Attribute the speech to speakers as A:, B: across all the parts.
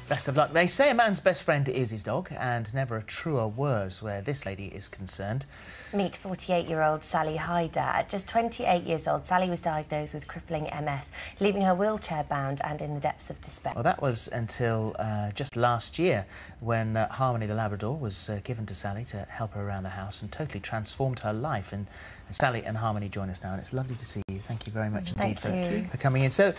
A: Best of luck. They say a man's best friend is his dog, and never a truer words where this lady is concerned.
B: Meet 48-year-old Sally Hyder. At just 28 years old, Sally was diagnosed with crippling MS, leaving her wheelchair-bound and in the depths of despair.
A: Well, that was until just last year, when Harmony the Labrador was given to Sally to help her around the house and totally transformed her life. And Sally and Harmony join us now, and it's lovely to see you. Thank you very much indeed for coming in. So,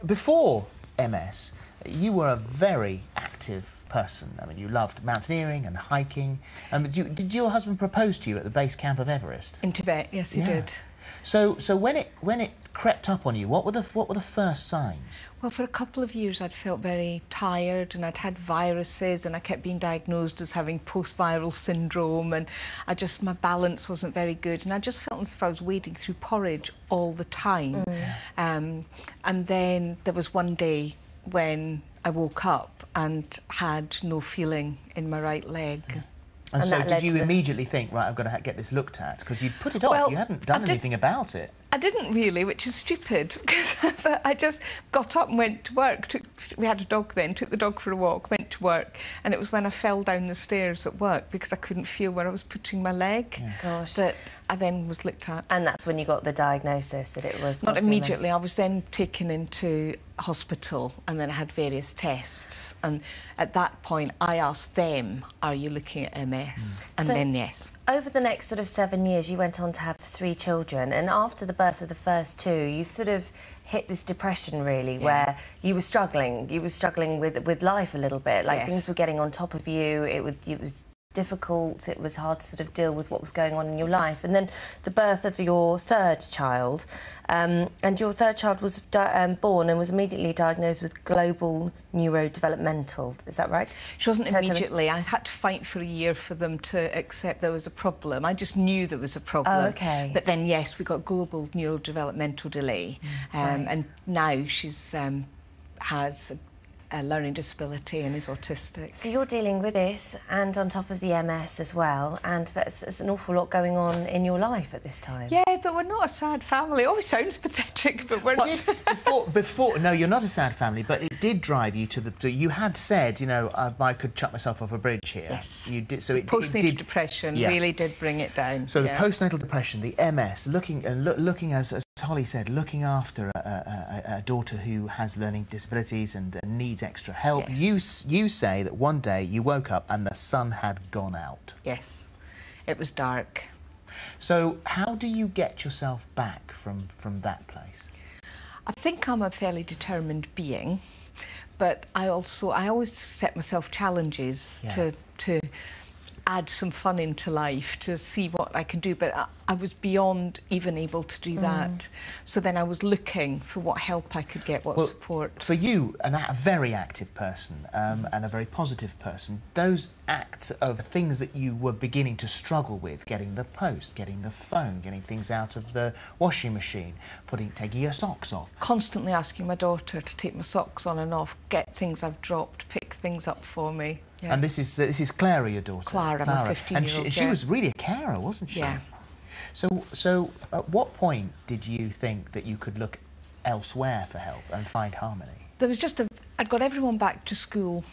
A: before MS, you were a very active person. I mean, you loved mountaineering and hiking. Did your husband propose to you at the base camp of Everest?
C: In Tibet, yes, he did.
A: So when it crept up on you, what were the first signs?
C: Well, for a couple of years I'd felt very tired, and I'd had viruses, and I kept being diagnosed as having post-viral syndrome, and my balance wasn't very good, and I just felt as if I was wading through porridge all the time. And then there was one day when I woke up and had no feeling in my right leg.
A: And so did you immediately think, right, I've got to get this looked at? Because you'd put it off, you hadn't done anything about it.
C: I didn't really, which is stupid, because I just got up and went to work. We had a dog then, took the dog for a walk, went to work, and it was when I fell down the stairs at work because I couldn't feel where I was putting my leg.
B: Gosh.
C: That I then was looked at.
B: And that's when you got the diagnosis that it was...
C: Not immediately. I was then taken into hospital, and then I had various tests. And at that point, I asked them, are you looking at MS? And then yes.
B: Over the next sort of 7 years, you went on to have 3 children, and after the birth of the first 2, you'd sort of hit this depression, really, where you were struggling. You were struggling with life a little bit, like things were getting on top of you. It was difficult. It was hard to sort of deal with what was going on in your life. And then the birth of your 3rd child, and your 3rd child was born and was immediately diagnosed with global neurodevelopmental. Is that right?
C: She wasn't immediately. I had to fight for a year for them to accept there was a problem. I just knew there was a problem.
B: Oh, okay.
C: But then, yes, we got global neurodevelopmental delay. And now she's has a learning disability and is autistic.
B: So you're dealing with this and on top of the MS as well, and that's an awful lot going on in your life at this time.
C: Yeah, but we're not a sad family. It always sounds pathetic, but we're not.
A: Before, no, you're not a sad family, but it did drive you to you had said, you know, I could chuck myself off a bridge here.
C: Yes.
A: You did. So it
C: postnatal depression really did bring it down.
A: So the postnatal depression, the MS, looking as Holly said, looking after a daughter who has learning disabilities and needs extra help.
C: Yes.
A: You say that one day you woke up and the sun had gone out.
C: Yes, it was dark.
A: So how do you get yourself back from that place?
C: I think I'm a fairly determined being, but I always set myself challenges to add some fun into life, to see what I can do, but I was beyond even able to do that. So then I was looking for what help I could get, what support.
A: For you, a very active person and a very positive person, those acts of things that you were beginning to struggle with, getting the post, getting the phone, getting things out of the washing machine, taking your socks off.
C: Constantly asking my daughter to take my socks on and off, get things I've dropped, pick things up for me. Yeah.
A: And this is Clara, your daughter?
C: Clara, my 15-year-old.
A: And she was really a carer, wasn't she?
C: Yeah.
A: So at what point did you think that you could look elsewhere for help and find Harmony?
C: There was just I'd got everyone back to school.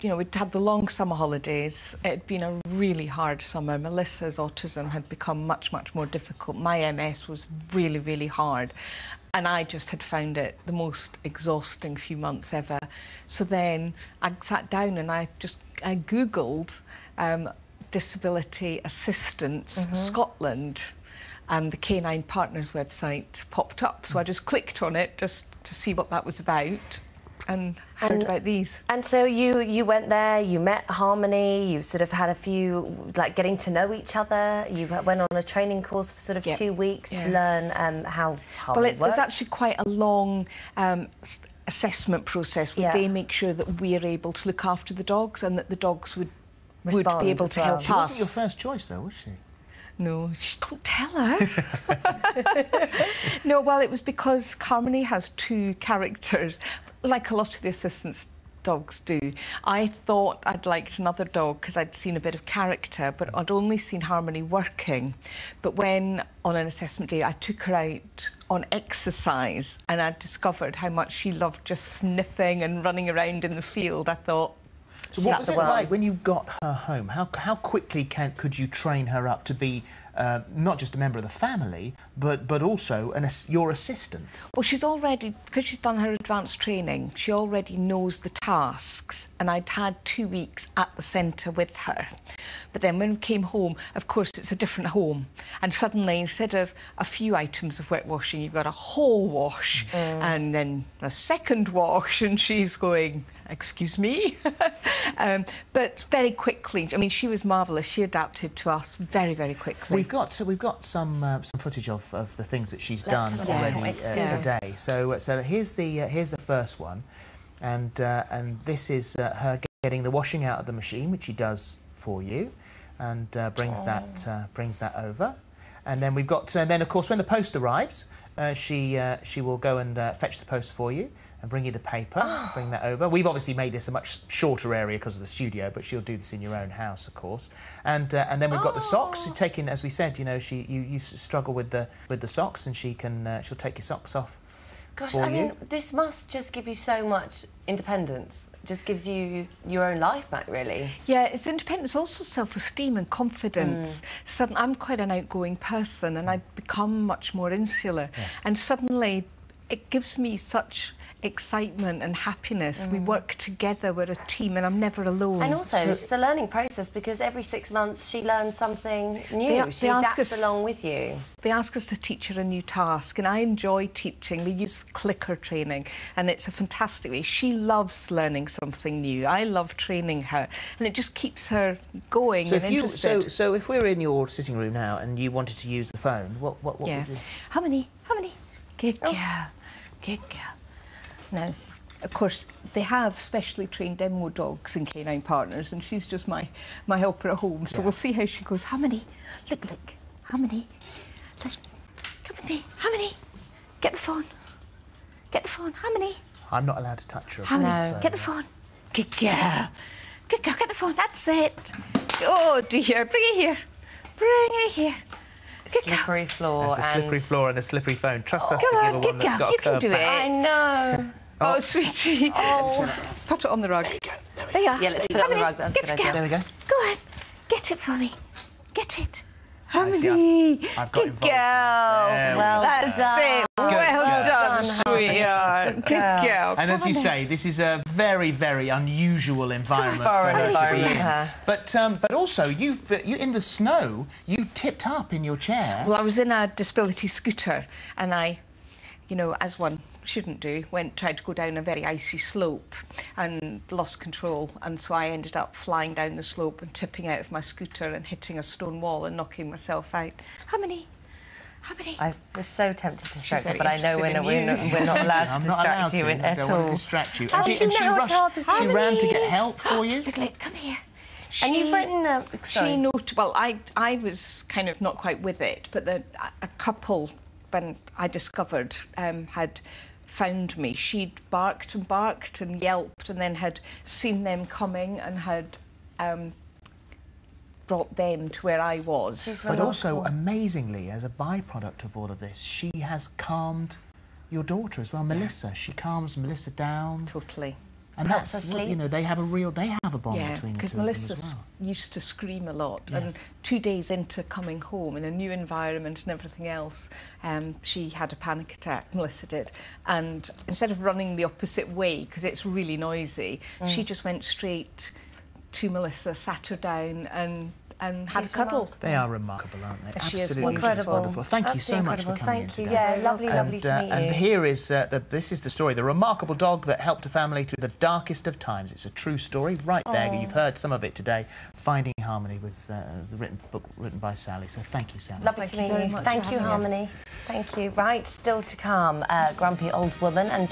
C: We'd had the long summer holidays. It had been a really hard summer. Melissa's autism had become much, much more difficult. My MS was really, really hard. And I just had found it the most exhausting few months ever. So then I sat down and I Googled Disability Assistance Scotland, and the Canine Partners website popped up. So I just clicked on it just to see what that was about and heard about these.
B: And so you went there, you met Harmony, you sort of had a few, like, getting to know each other. You went on a training course for sort of 2 weeks to learn how Harmony works.
C: It's actually quite a long assessment process where they make sure that we're able to look after the dogs and that the dogs would be able to help us.
A: She wasn't your first choice, though, was she?
C: No, don't tell her. No, well, it was because Harmony has 2 characters. Like a lot of the assistants dogs do. I thought I'd liked another dog because I'd seen a bit of character, but I'd only seen Harmony working. But when, on an assessment day, I took her out on exercise and I discovered how much she loved just sniffing and running around in the field, I thought,
A: so what was it like when you got her home? How quickly could you train her up to be not just a member of the family, but also your assistant?
C: Well, she's already, because she's done her advanced training, she already knows the tasks, and I'd had 2 weeks at the centre with her. But then when we came home, of course, it's a different home, and suddenly, instead of a few items of wet washing, you've got a whole wash, and then a second wash, and she's going, excuse me. But very quickly, I mean, she was marvellous. She adapted to us very, very quickly.
A: We've got some footage of the things that she's done already today. So here's the first one, and this is her getting the washing out of the machine, which she does for you, and brings that over. And then we've got then of course when the post arrives, she will go and fetch the post for you and bring you the paper, bring that over. We've obviously made this a much shorter area because of the studio, but she'll do this in your own house, of course. And then we've got the socks. Taking, as we said, you know, you struggle with the socks, and she'll take your socks off.
B: Gosh, I mean, this must just give you so much independence. Just gives you your own life back, really. Yeah,
C: it's independence, also self-esteem and confidence. I'm quite an outgoing person, and I've become much more insular. Yes. And suddenly, it gives me such excitement and happiness. We work together, we're a team, and I'm never alone.
B: And also, it's a learning process, because every 6 months she learns something new. She adapts along with you.
C: They ask us to teach her a new task, and I enjoy teaching. We use clicker training, and it's a fantastic way. She loves learning something new. I love training her, and it just keeps her going and interested.
A: So if we're in your sitting room now and you wanted to use the phone, what would you...
C: Harmony, good girl, good girl. Now, of course, they have specially trained demo dogs in Canine Partners, and she's just my helper at home. So we'll see how she goes. Harmony, look, Harmony, look, come with me, Harmony, get the phone, Harmony.
A: I'm not allowed to touch her.
C: Harmony, so... get the phone. Good girl, get the phone. That's it. Oh dear, bring it here.
B: Slippery floor.
A: There's a slippery floor and a slippery phone. Trust us to give her one that's got a curb back.
B: I know.
C: Oh, sweetie. Oh. Put it on the rug. There you are.
B: Yeah, let's put it on the rug. That's a good idea.
A: There we go.
C: Go on. Get it for me. Get it. Harmony.
A: I've got
C: good girl.
B: Well
C: that's it. Well done, sweetheart. Good girl.
A: And as you say, this is a very, very unusual environment for her to be in. But also, you in the snow, you tipped up in your chair.
C: Well, I was in a disability scooter, and I, you know, as one shouldn't do, tried to go down a very icy slope and lost control, and so I ended up flying down the slope and tipping out of my scooter and hitting a stone wall and knocking myself out. Harmony.
B: I was so tempted to distract her, but I know we're not allowed to distract you at all.
A: I don't want to distract you.
B: How did you know how to
A: she ran to get help for you?
C: Look, come here.
B: And you've written...
C: She noted... Well, I was kind of not quite with it, but a couple, when I discovered, had found me. She'd barked and yelped, and then had seen them coming and had brought them to where I was.
A: But also, amazingly, as a byproduct of all of this, she has calmed your daughter as well, Melissa. She calms Melissa down.
C: Totally.
A: And that's, you know, they have a bond between the two of them
C: because Melissa used to scream a lot, and 2 days into coming home in a new environment and everything else, she had a panic attack, Melissa did, and instead of running the opposite way, because it's really noisy, she just went straight to Melissa, sat her down and had a cuddle.
A: They are remarkable, aren't they?
C: She
A: Absolutely
C: is incredible.
A: Wonderful. Thank you so much for coming in today.
B: Yeah, lovely to meet you.
A: And here is this is the story: the remarkable dog that helped a family through the darkest of times. It's a true story, right there. You've heard some of it today. Finding Harmony, with the book written by Sally. So thank you, Sally.
B: Lovely to meet you. Thank you, Harmony. Thank you. Right, still to come, Grumpy Old Woman and